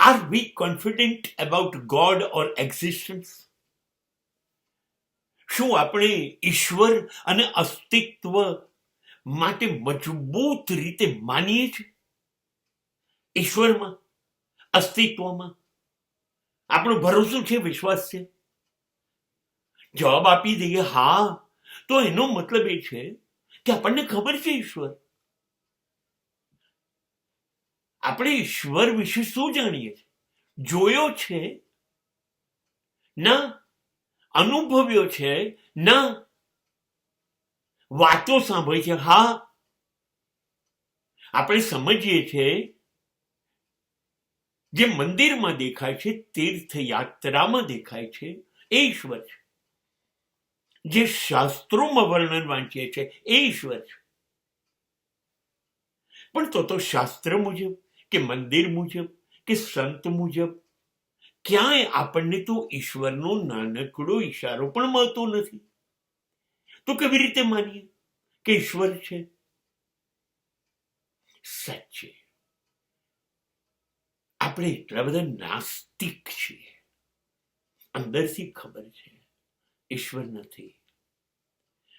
R we confident about God our existence? શું આપણે ઈશ્વર અને અસ્તિત્વ માટે મજબૂત રીતે માનીએ છીએ? ઈશ્વરમાં, અસ્તિત્વમાં આપણો ભરોસો છે, વિશ્વાસ છે? જવાબ આપી દઈએ હા, તો એનો મતલબ એ છે કે આપણને ખબર છે ઈશ્વર. આપણે ઈશ્વર વિશે શું જાણીએ છીએ? જોયો છે ના, અનુભવ્યો છે ના, વાતો સાંભળી છે હા. આપણે સમજીએ છીએ જે મંદિરમાં દેખાય છે, તીર્થયાત્રામાં દેખાય છે, એ ઈશ્વર છે. જે શાસ્ત્રોમાં વર્ણન વાંચીએ છીએ એ ઈશ્વર છે. પણ તો શાસ્ત્ર મુજબ કે મંદિર મુજબ કે સંત મુજબ ક્યાંય આપણને તો ઈશ્વરનો નાનકડો ઈશારો પણ મળતો નથી. તો કેવી રીતે માનીએ કે ઈશ્વર છે? સાચે આપણે એટલા બધા નાસ્તિક છીએ. અંદરથી ખબર છે ઈશ્વર નથી,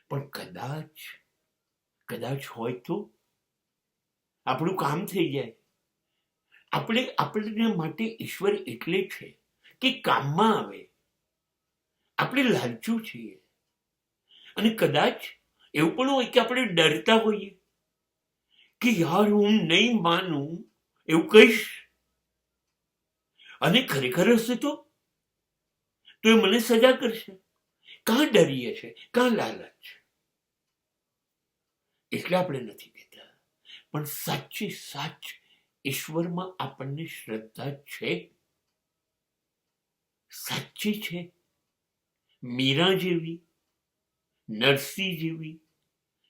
પણ કદાચ હોય તો આપણું કામ થઈ જાય. આપણને માટે ઈશ્વર એટલે છે કે કામમાં આવે. આપણે લાલચુ છીએ. અને કદાચ એવું પણ હોય કે આપણે ડરતા હોઈએ કે યાર હું નહીં માનું, એવું કહીશ અને ખરેખર હશે તો એ મને સજા કરશે. કાં ડરીએ છે, કાં લાલચ, એટલે આપણે નથી કહેતા. પણ સાચ ઈશ્વરમાં આપણને શ્રદ્ધા છે, સાચી છે. મીરા જેવી, નરસિંહ જેવી,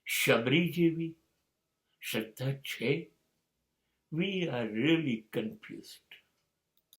શબરી જેવી શ્રદ્ધા છે. We are really confused.